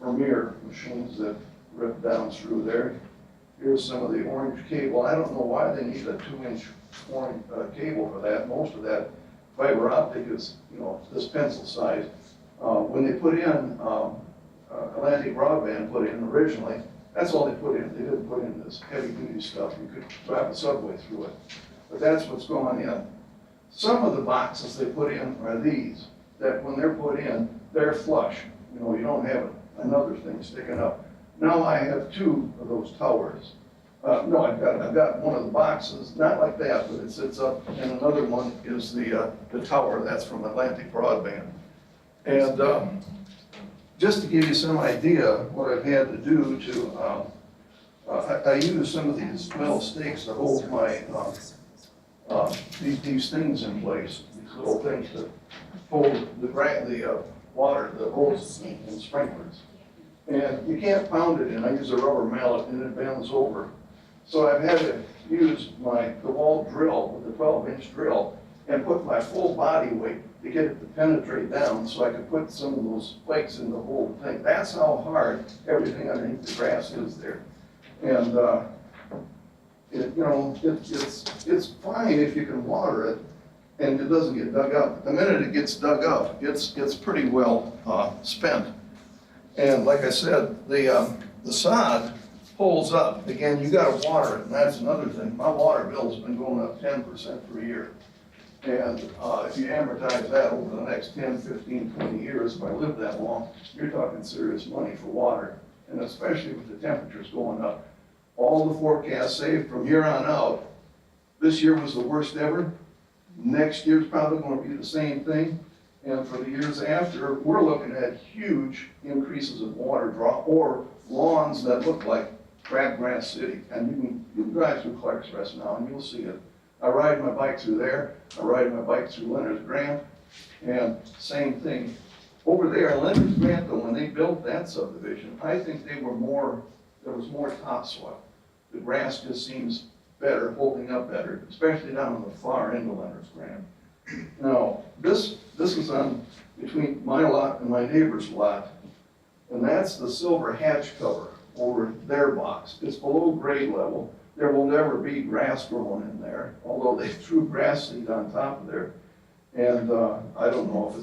Vermeer machines that rip down through there. Here's some of the orange cable. I don't know why they need a 2-inch orange cable for that. Most of that fiber optic is, you know, this pencil size. When they put in, Atlantic Broadband put in originally, that's all they put in. They didn't put in this heavy duty stuff. You could drive a subway through it. But that's what's going in. Some of the boxes they put in are these, that when they're put in, they're flush. You know, you don't have another thing sticking up. Now I have 2 of those towers. No, I've got one of the boxes, not like that, but it sits up, and another one is the tower. That's from Atlantic Broadband. And just to give you some idea what I've had to do to, I use some of these metal stakes to hold my, these things in place, these little things that hold the water, the hose and sprinklers. And you can't pound it in. I use a rubber mallet and it bends over. So I've had to use my DeWalt drill with a 12-inch drill and put my full body weight to get it to penetrate down so I could put some of those flakes in the whole thing. That's how hard everything underneath the grass is there. And it's fine if you can water it and it doesn't get dug up. The minute it gets dug up, it's pretty well spent. And like I said, the sod pulls up. Again, you gotta water it, and that's another thing. My water bill's been going up 10% per year. And if you amortize that over the next 10, 15, 20 years, if I live that long, you're talking serious money for water. And especially with the temperatures going up. All the forecasts say from here on out, this year was the worst ever. Next year's probably gonna be the same thing. And for the years after, we're looking at huge increases in water draw or lawns that look like Crabgrass City. And you can drive through Clark's Rest now and you'll see it. I ride my bike through there. I ride my bike through Leonard's Grant. And same thing. Over there, Leonard's Grant, though, when they built that subdivision, I think there was more topsoil. The grass just seems better, holding up better, especially down on the far end of Leonard's Grant. Now, this is on between my lot and my neighbor's lot, and that's the silver hatch cover over their box. It's below grade level. There will never be grass growing in there, although they threw grass seed on top of there. And I don't know if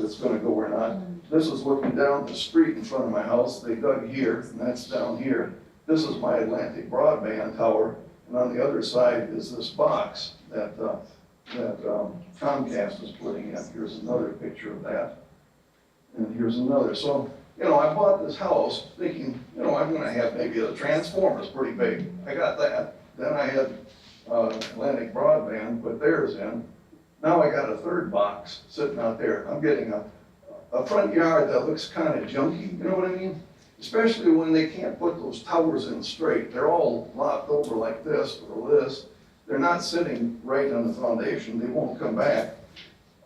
it's gonna go or not. This is looking down the street in front of my house. They dug here, and that's down here. This is my Atlantic Broadband tower, and on the other side is this box that Comcast is putting in. Here's another picture of that. And here's another. So, you know, I bought this house thinking, you know, I'm gonna have maybe a transformer's pretty big. I got that. Then I had Atlantic Broadband, put theirs in. Now I got a third box sitting out there. I'm getting a front yard that looks kind of junky, you know what I mean? Especially when they can't put those towers in straight. They're all lopped over like this or this. They're not sitting right on the foundation. They won't come back.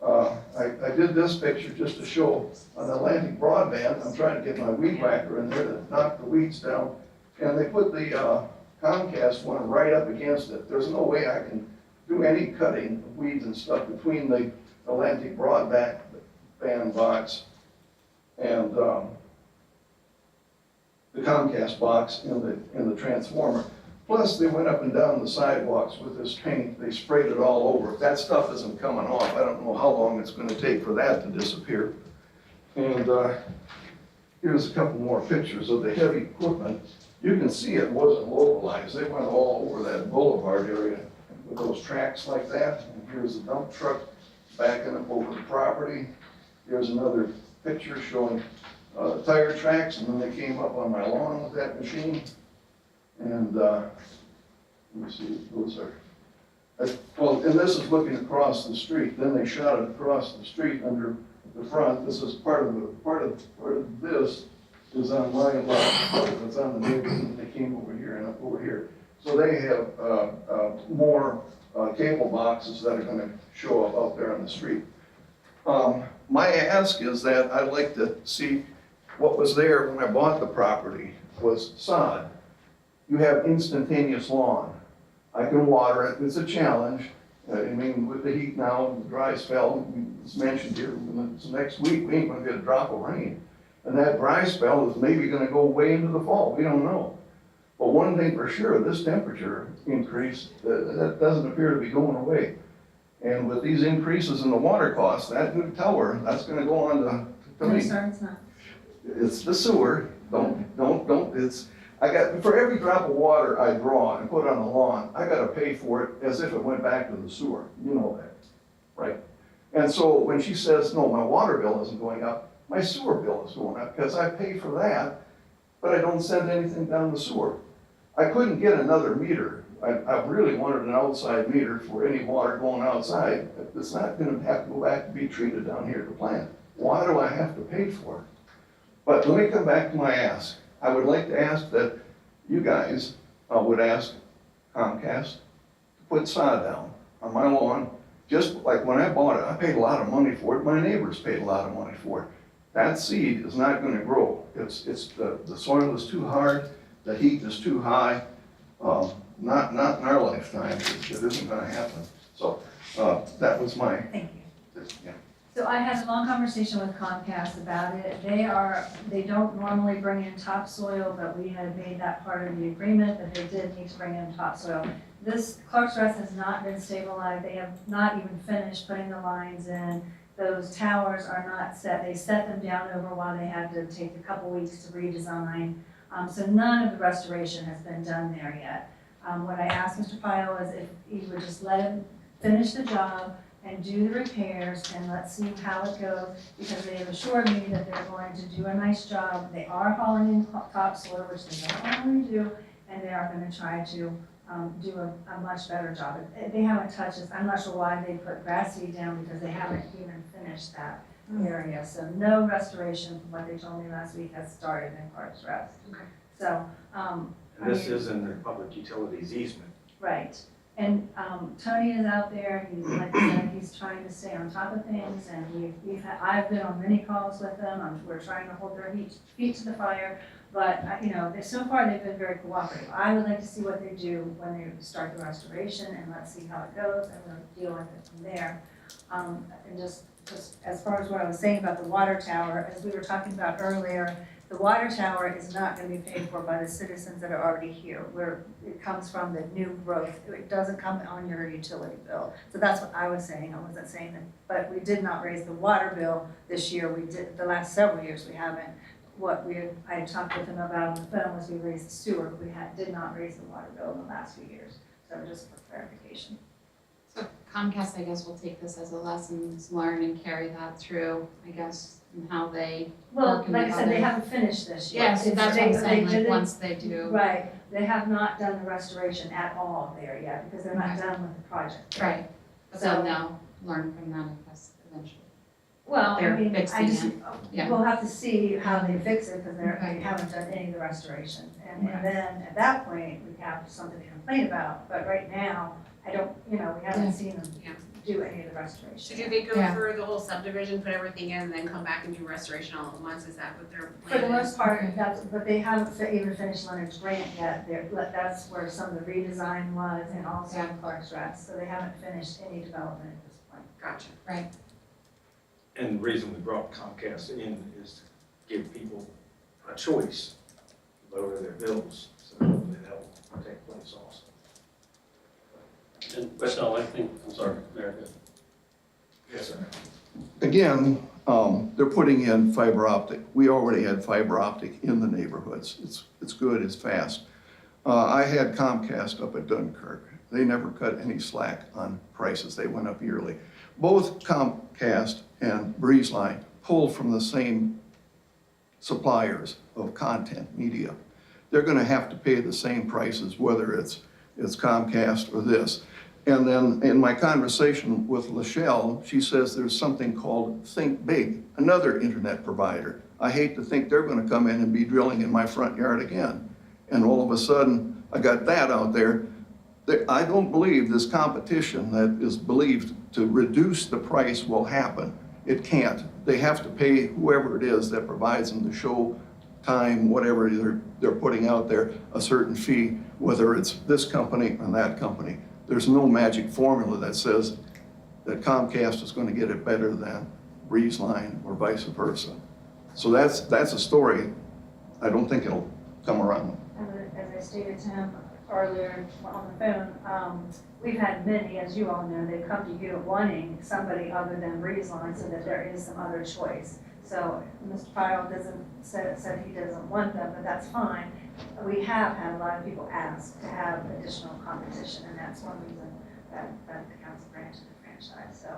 I did this picture just to show on Atlantic Broadband. I'm trying to get my weed whacker in there to knock the weeds down. And they put the Comcast one right up against it. There's no way I can do any cutting of weeds and stuff between the Atlantic Broadband box and the Comcast box in the transformer. Plus, they went up and down the sidewalks with this paint. They sprayed it all over. That stuff isn't coming off. I don't know how long it's going to take for that to disappear. And here's a couple more pictures of the heavy equipment. You can see it wasn't localized. They went all over that boulevard area with those tracks like that. And here's a dump truck backing up over the property. Here's another picture showing tire tracks, and then they came up on my lawn with that machine. And let me see, those are, well, and this is looking across the street. Then they shot it across the street under the front. This is part of this is on my lot. It's on the neighborhood. They came over here and up over here. So they have more cable boxes that are going to show up out there on the street. My ask is that I'd like to see what was there when I bought the property was sod. you have instantaneous lawn. I can water it, it's a challenge. I mean, with the heat now, the dry spell, it's mentioned here, it's next week, we ain't gonna get a drop of rain. And that dry spell is maybe gonna go way into the fall, we don't know. But one thing for sure, this temperature increase, that doesn't appear to be going away. And with these increases in the water costs, that new tower, that's gonna go on to No, me. sir, it's not. It's the sewer, I got, for every drop of water I draw and put on the lawn, I gotta pay for it as if it went back to the sewer, you know that, right? And so when she says, no, my water bill isn't going up, my sewer bill is going up, because I pay for that, but I don't send anything down the sewer. I couldn't get another meter. I really wanted an outside meter for any water going outside. It's not gonna have to go back to be treated down here at the plant. Why do I have to pay for it? But let me come back to my ask. I would like to ask that you guys would ask Comcast to put sod down on my lawn. Just like when I bought it, I paid a lot of money for it. My neighbors paid a lot of money for it. That seed is not gonna grow. The soil is too hard, the heat is too high. Not in our lifetime, it isn't gonna happen. So, that was my, Thank you. yeah. So I had a long conversation with Comcast about it. They don't normally bring in topsoil, but we had made that part of the agreement that they did need to bring in topsoil. This Clark's Rest has not been stabilized. They have not even finished putting the lines in. Those towers are not set. They set them down over while they had to take a couple weeks to redesign. So none of the restoration has been done there yet. What I asked Mr. Pyle is if he would just let him finish the job and do the repairs, and let's see how it goes, because they have assured me that they're going to do a nice job. They are hauling in topsoil, which they don't normally do, and they are gonna try to do a much better job. They haven't touched this. I'm not sure why they put grass seed down, because they haven't even finished that area. So no restoration, from what they told me last week, has started in Clark's Rest. Okay. So, And this is in the public utilities easement. right. And Tony is out there, he's, like I said, he's trying to stay on top of things, and I've been on many calls with them, we're trying to hold their feet to the fire, but, so far they've been very cooperative. I would like to see what they do when they start the restoration, and let's see how it goes, and we'll deal with it from there. And just as far as what I was saying about the water tower, as we were talking about earlier, the water tower is not gonna be paid for by the citizens that are already here, where it comes from the new growth. It doesn't come on your utility bill. So that's what I was saying, I wasn't saying that, but we did not raise the water bill this year. We did, the last several years we haven't. I had talked with him about on the phone was we raised the sewer, but we did not raise the water bill in the last few years. So just for clarification. So Comcast, I guess, will take this as a lessons learned and carry that through, I guess, and how they Well, work in like I the said, they other- haven't finished this yet. Yeah, so that's what I'm saying, like, didn't- once they do. Right, they have not done the restoration at all there yet, because they're not Okay. done with the project. Right, but So- then they'll learn from that, I guess, eventually. Well, I They're mean, fixing Yeah. we'll have to see how they fix it, because they Okay. haven't done any of the restoration. And Right. then, at that point, we have something to complain about, but right now, we haven't Yeah. seen them Yeah. do any of the restoration. So do they go Yeah. through the whole subdivision, put everything in, and then come back and do restoration all at once? Is that what their For the plan is? most part, Okay. but they haven't even finished Leonard's Grant yet. That's where some of the redesign was, and also Yeah. Clark's Rest, so they haven't finished any development at this point. Gotcha. And the reason we brought Comcast in is to give people a choice, to lower their bills, so hopefully that will take place also. And Roszell, I think, I'm sorry, Mayor, go ahead. Yes, sir. Again, they're putting in fiber optic. We already had fiber optic in the neighborhoods. It's good, it's fast. I had Comcast up at Dunkirk. They never cut any slack on prices. They went up yearly. Both Comcast and BreezeLine pull from the same suppliers of content media. They're gonna have to pay the same prices, whether it's Comcast or this. And then in my conversation with Laschelle, she says there's something called Think Big, another internet provider. I hate to think they're gonna come in and be drilling in my front yard again. And all of a sudden, I got that out there. I don't believe this competition that is believed to reduce the price will happen. It can't. They have to pay whoever it is that provides them the show time, whatever they're putting out there, a certain fee, whether it's this company or that company. There's no magic formula that says that Comcast is going to get it better than Breezeline or vice versa. So that's a story. I don't think it'll come around. As I stated to him earlier on the phone, we've had many, as you all know, they've come to you wanting somebody other than Breezeline so that there is some other choice. So Mr. Pyle said he doesn't want them, but that's fine. We have had a lot of people ask to have additional competition, and that's one reason that the council granted the franchise, so.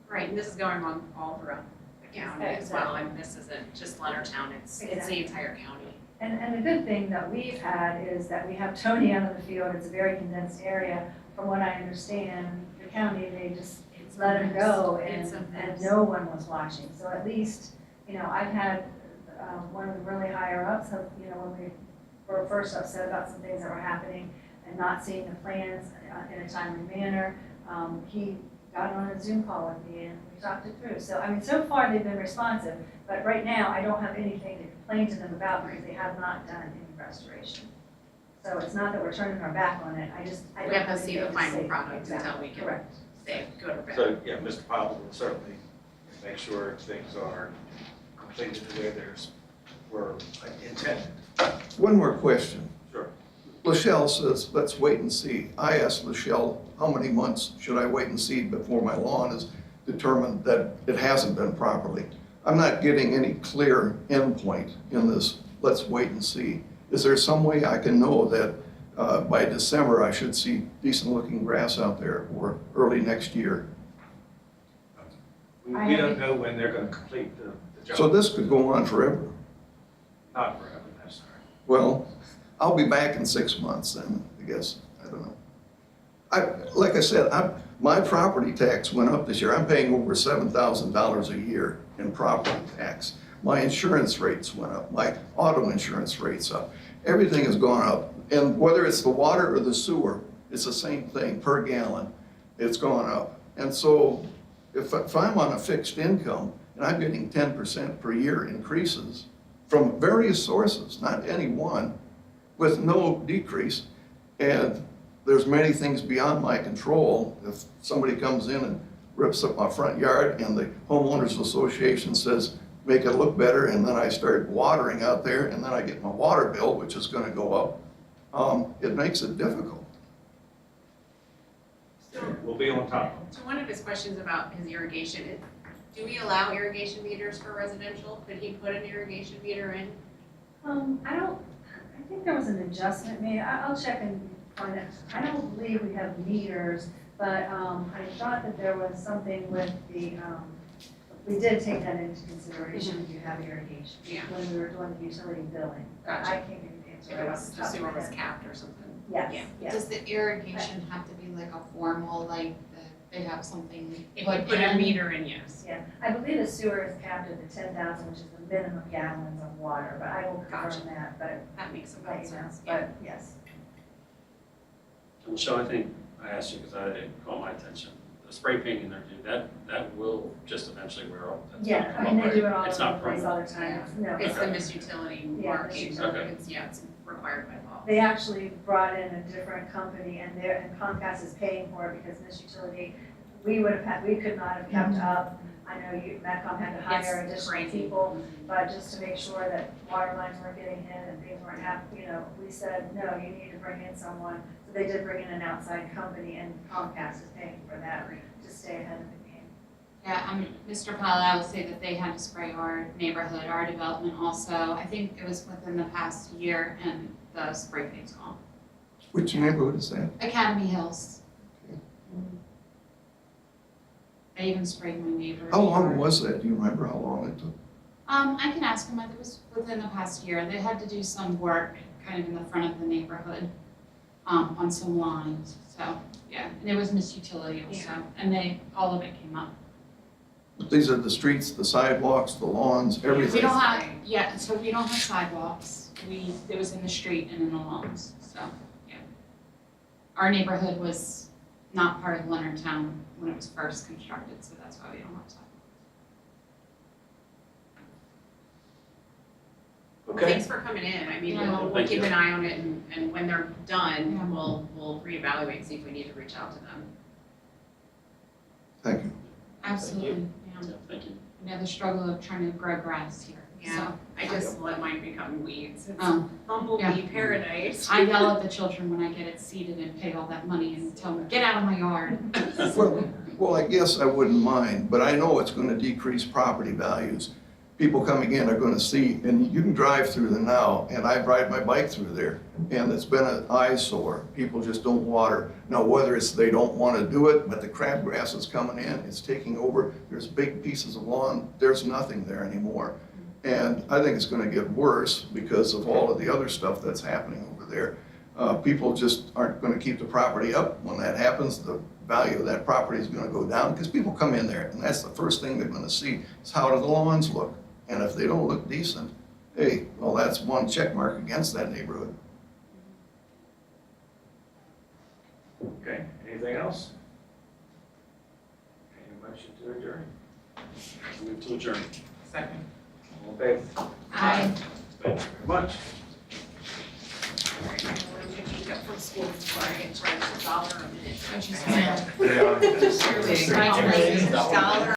Right, and this is going on all throughout the county as well, and this isn't just Leonardtown, it's the entire county. And the good thing that we've had is that we have Tony out of the field. It's a very condensed area. From what I understand, the county, they just let him go and no one was watching. So at least, I've had one of the really higher ups, when we were first upset about some things that were happening and not seeing the plans in a timely manner, he got on a Zoom call with me and we talked it through. So, so far they've been responsive, but right now I don't have anything to complain to them about because they have not done any restoration. So it's not that we're turning our back on it, I We have to see the final product Exactly. until we can Correct. say good or bad. So, yeah, Mr. Powell will certainly make sure things are completed the way were intended. One more question. Sure. Laschelle says, let's wait and see. I asked Laschelle, how many months should I wait and see before my lawn is determined that it hasn't been properly? I'm not getting any clear endpoint in this, let's wait and see. Is there some way I can know that by December I should see decent looking grass out there or early next year? We don't know when they're going to complete the job. So this could go on forever. Not forever, that's all right. Well, I'll be back in 6 months then, I guess. I don't know. Like I said, my property tax went up this year. I'm paying over $7,000 a year in property tax. My insurance rates went up. My auto insurance rates up. Everything has gone up. And whether it's the water or the sewer, it's the same thing per gallon. It's gone up. And so if I'm on a fixed income and I'm getting 10% per year increases from various sources, not any one, with no decrease, and there's many things beyond my control. If somebody comes in and rips up my front yard and the homeowners association says, make it look better, and then I start watering out there and then I get my water bill, which is gonna go up, it makes it difficult. We'll be on top of it. So one of his questions about his irrigation, do we allow irrigation meters for residential? Could he put an irrigation meter in? I think there was an adjustment made. I'll check and find it. I don't believe we have meters, but I thought that there was something with the, we did take that into consideration if you have irrigation. Yeah. When we were doing the utility billing. Gotcha. I can't give you the answer. If it was, the sewer was capped or something. Yes, Yeah. yes. Does the irrigation have to be like a formal, like that they have something If you put a meter in, yes. Yeah, I believe the sewer is capped at the 10,000, which is the minimum gallons of water, but I will Gotcha. confirm that, but, That makes a lot let of you know, sense. Yeah. but yes. Michelle, I think I asked you because it caught my attention. The spray painting they're doing, that will just eventually wear off. That's Yeah, not I mean, they do it all It's over not the place all the permanent. time, no. It's the misutility Yeah, marking, so Okay. it's required by law. They actually brought in a different company and Comcast is paying for it because Miss Utility, we could not have kept up. I know Metcom had to hire It's additional crazy. people, but just to make sure that water lines weren't getting hit and things weren't happening, we said, no, you need to bring in someone. So they did bring in an outside company and Comcast is paying for that to stay ahead of the game. Yeah, Mr. Powell, I would say that they had to spray our neighborhood, our development also. I think it was within the past year and the spray paint's gone. Which neighborhood is that? Academy Hills. Okay. They even sprayed my neighbor's How long yard. was that? Do you remember how long it took? I can ask them, I think it was within the past year. They had to do some work kind of in the front of the neighborhood, on some lines. So, yeah, and it was Miss Utility also, and all of it came up. But these are the streets, the sidewalks, the lawns, We everything. don't have, so we don't have sidewalks. It was in the street and in the lawns, so, yeah. Our neighborhood was not part of Leonardtown when it was first constructed, so that's why we don't have sidewalks. Okay, Thanks for coming in. I mean, Yeah. we'll Thank keep you. an eye on it and when they're done, Yeah. we'll reevaluate, see if we need to reach out to them. Thank you. Absolutely, yeah. Yeah, thank you. Yeah, the struggle of trying to grow grass here, Yeah, so. I just let mine become weeds. It's Oh, bumblebee paradise. I yell at the children when I get it seeded and pay all that money and tell them, get out of my yard. Well, I guess I wouldn't mind, but I know it's gonna decrease property values. People coming in are gonna see, and you can drive through there now, and I ride my bike through there, and it's been an eyesore. People just don't water. Now, whether it's they don't wanna do it, but the crabgrass is coming in, it's taking over, there's big pieces of lawn, there's nothing there anymore. And I think it's gonna get worse because of all of the other stuff that's happening over there. People just aren't gonna keep the property up. When that happens, the value of that property is gonna go down, because people come in there, and that's the first thing they're gonna see, is how do the lawns look? And if they don't look decent, hey, well, that's one check mark against that neighborhood. okay, anything else? Any motion to adjourn? Move to adjourn. Second. All in favor? Aye. Thank you very much. I'm gonna pick up from school before I get charged $1 a minute. Which is, yeah. Yeah. Cheerleading. $1 a